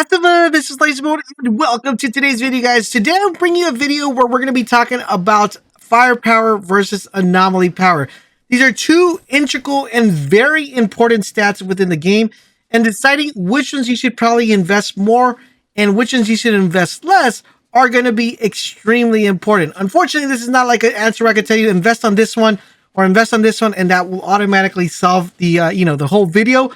This is LaserBolt, and welcome to today's video, guys. Today I'm bringing you a video where we're going to be talking about firepower versus anomaly power. These are two integral and very important stats within the game, and deciding which ones you should probably invest more and which ones you should invest less are going to be extremely important. Unfortunately, this is not like an answer I could tell you invest on this one or invest on this one, and that will automatically solve the the whole video.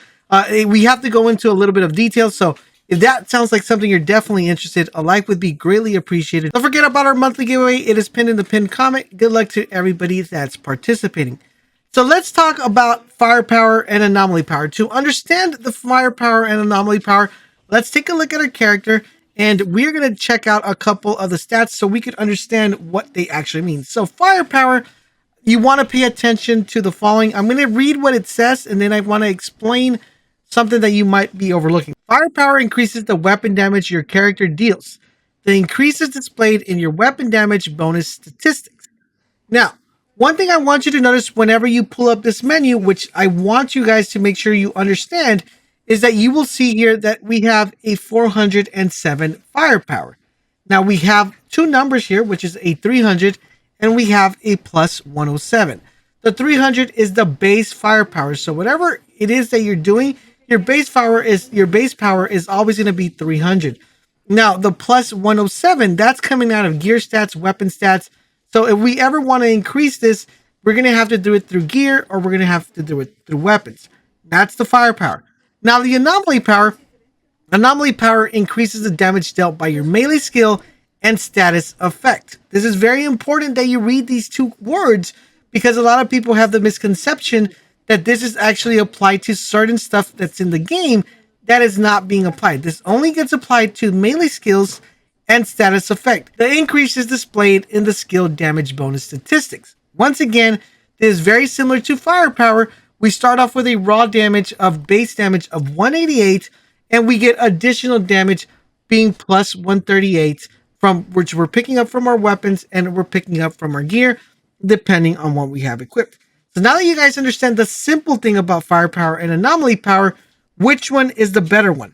We have to go into a little bit of detail, so if that sounds like something you're definitely interested, a like would be greatly appreciated. Don't forget about our monthly giveaway. It is pinned in the pinned comment. Good luck to everybody that's participating. So let's talk about firepower and anomaly power. To understand the firepower and anomaly power, let's take a look at our character, and we're going to check out a couple of the stats so we could understand what they actually mean. So firepower, you want to pay attention to the following. I'm going to read what it says, and then I want to explain something that you might be overlooking. Firepower increases the weapon damage your character deals. The increase is displayed in your weapon damage bonus statistics. Now, one thing I want you to notice whenever you pull up this menu, which I want you guys to make sure you understand, is that you will see here that we have a 407 firepower. Now, we have two numbers here, which is a 300 and we have a plus 107. The 300 is the base firepower. So whatever it is that you're doing, your base power is always going to be 300. Now, the plus 107, that's coming out of gear stats, weapon stats. So if we ever want to increase this, we're going to have to do it through gear, or we're going to have to do it through weapons. That's the firepower. Now, the anomaly power increases the damage dealt by your melee skill and status effect. This is very important that you read these two words, because a lot of people have the misconception that this is actually applied to certain stuff that's in the game that is not being applied. This only gets applied to melee skills and status effect. The increase is displayed in the skill damage bonus statistics. Once again, this is very similar to firepower. We start off with a raw damage of base damage of 188, and we get additional damage being plus 138, from which we're picking up from our weapons and we're picking up from our gear, depending on what we have equipped. So now that you guys understand the simple thing about firepower and anomaly power, which one is the better one?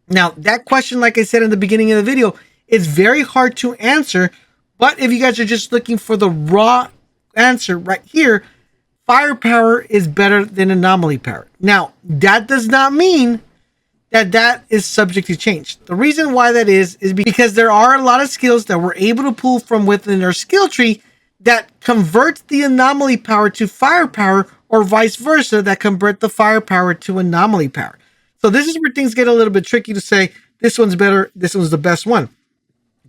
Now, that question, like I said in the beginning of the video, is very hard to answer. But if you guys are just looking for the raw answer right here, firepower is better than anomaly power. Now, that does not mean that is subject to change. The reason why that is because there are a lot of skills that we're able to pull from within our skill tree that convert the anomaly power to firepower, or vice versa, that convert the firepower to anomaly power. So this is where things get a little bit tricky to say this one's better, this one's the best one.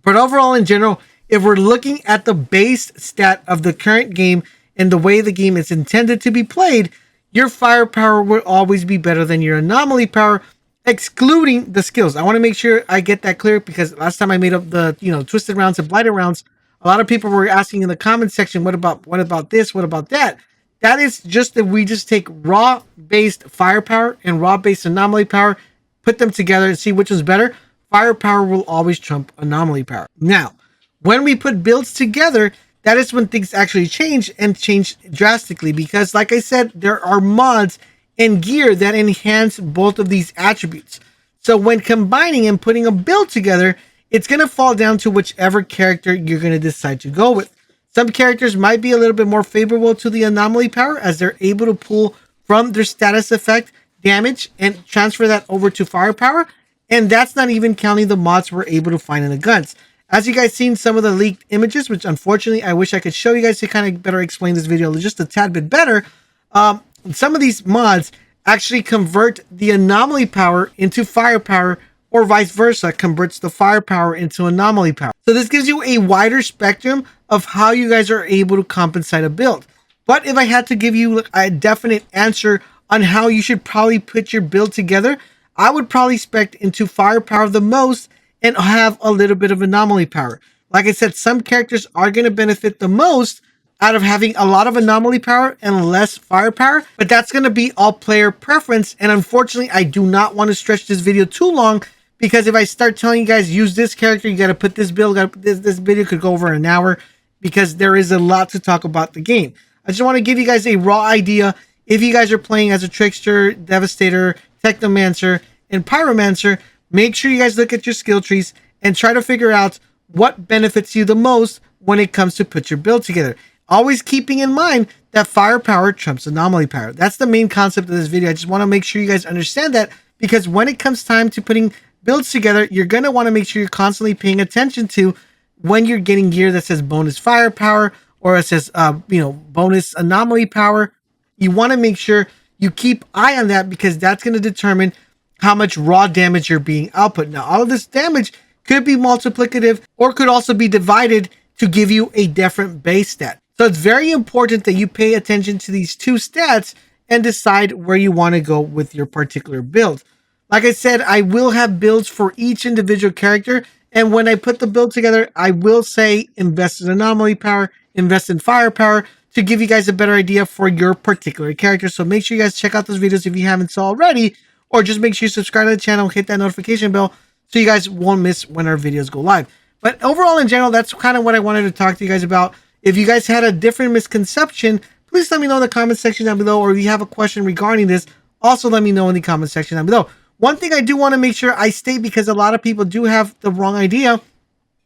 But overall, in general, if we're looking at the base stat of the current game and the way the game is intended to be played, your firepower will always be better than your anomaly power, excluding the skills. I want to make sure I get that clear, because last time I made up the twisted rounds and blighted rounds, a lot of people were asking in the comment section, what about this? What about that? That is just that we just take raw based firepower and raw based anomaly power, put them together and see which is better. Firepower will always trump anomaly power. Now, when we put builds together, that is when things actually change, and change drastically, because like I said, there are mods and gear that enhance both of these attributes. So when combining and putting a build together, it's going to fall down to whichever character you're going to decide to go with. Some characters might be a little bit more favorable to the anomaly power, as they're able to pull from their status effect damage and transfer that over to firepower. And that's not even counting the mods we're able to find in the guns. As you guys seen some of the leaked images, which unfortunately I wish I could show you guys to kind of better explain this video just a tad bit better. Some of these mods actually convert the anomaly power into firepower, or vice versa, converts the firepower into anomaly power. So this gives you a wider spectrum of how you guys are able to compensate a build. But if I had to give you a definite answer on how you should probably put your build together, I would probably spec into firepower the most and have a little bit of anomaly power. Like I said, some characters are going to benefit the most out of having a lot of anomaly power and less firepower, but that's going to be all player preference. And unfortunately, I do not want to stretch this video too long, because if I start telling you guys use this character, you got to put this build, this video could go over an hour, because there is a lot to talk about the game. I just want to give you guys a raw idea. If you guys are playing as a Trickster, Devastator, Technomancer, and Pyromancer, make sure you guys look at your skill trees and try to figure out what benefits you the most when it comes to put your build together. Always keeping in mind that firepower trumps anomaly power. That's the main concept of this video. I just want to make sure you guys understand that, because when it comes time to putting builds together, you're going to want to make sure you're constantly paying attention to when you're getting gear that says bonus firepower or it says, bonus anomaly power. You want to make sure you keep eye on that, because that's going to determine how much raw damage you're being output. Now, all of this damage could be multiplicative or could also be divided to give you a different base stat. So it's very important that you pay attention to these two stats and decide where you want to go with your particular build. Like I said, I will have builds for each individual character. And when I put the build together, I will say invest in anomaly power, invest in firepower, to give you guys a better idea for your particular character. So make sure you guys check out those videos if you haven't so already, or just make sure you subscribe to the channel, hit that notification bell so you guys won't miss when our videos go live. But overall, in general, that's kind of what I wanted to talk to you guys about. If you guys had a different misconception, please let me know in the comment section down below, or if you have a question regarding this, also let me know in the comment section down below. One thing I do want to make sure I state, because a lot of people do have the wrong idea,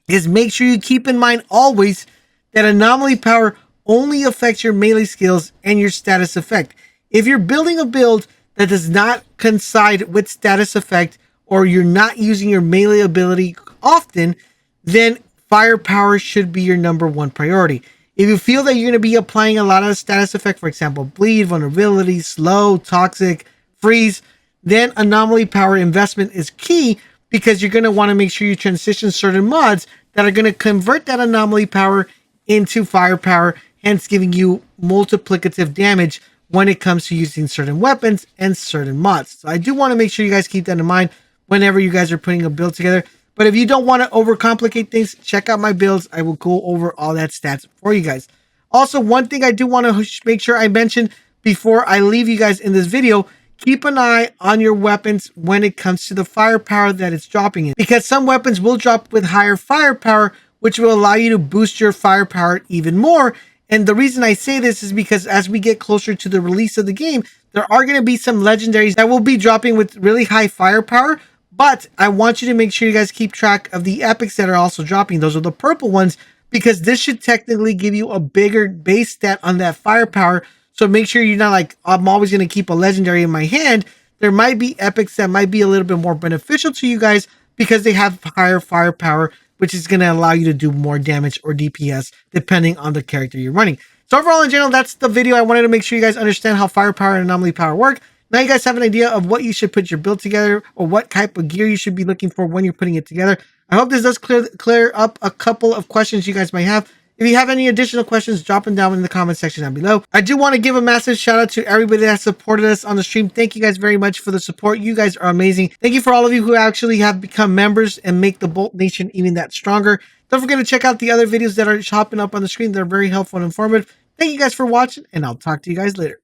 is make sure you keep in mind always that anomaly power only affects your melee skills and your status effect. If you're building a build that does not coincide with status effect, or you're not using your melee ability often, then firepower should be your #1 priority. If you feel that you're going to be applying a lot of status effect, for example, bleed, vulnerability, slow, toxic, freeze, then anomaly power investment is key, because you're going to want to make sure you transition certain mods that are going to convert that anomaly power into firepower, hence giving you multiplicative damage when it comes to using certain weapons and certain mods. So I do want to make sure you guys keep that in mind whenever you guys are putting a build together. But if you don't want to overcomplicate things, check out my builds. I will go over all that stats for you guys. Also, one thing I do want to make sure I mention before I leave you guys in this video, keep an eye on your weapons when it comes to the firepower that it's dropping in, because some weapons will drop with higher firepower, which will allow you to boost your firepower even more. And the reason I say this is because as we get closer to the release of the game, there are going to be some legendaries that will be dropping with really high firepower. But I want you to make sure you guys keep track of the epics that are also dropping. Those are the purple ones, because this should technically give you a bigger base stat on that firepower. So make sure you're not like, I'm always going to keep a legendary in my hand. There might be epics that might be a little bit more beneficial to you guys because they have higher firepower, which is going to allow you to do more damage or DPS depending on the character you're running. So overall, in general, that's the video. I wanted to make sure you guys understand how firepower and anomaly power work. Now you guys have an idea of what you should put your build together, or what type of gear you should be looking for when you're putting it together. I hope this does clear up a couple of questions you guys might have. If you have any additional questions, drop them down in the comment section down below. I do want to give a massive shout out to everybody that supported us on the stream. Thank you guys very much for the support. You guys are amazing. Thank you for all of you who actually have become members and make the Bolt Nation even that stronger. Don't forget to check out the other videos that are popping up on the screen. They're very helpful and informative. Thank you guys for watching, and I'll talk to you guys later.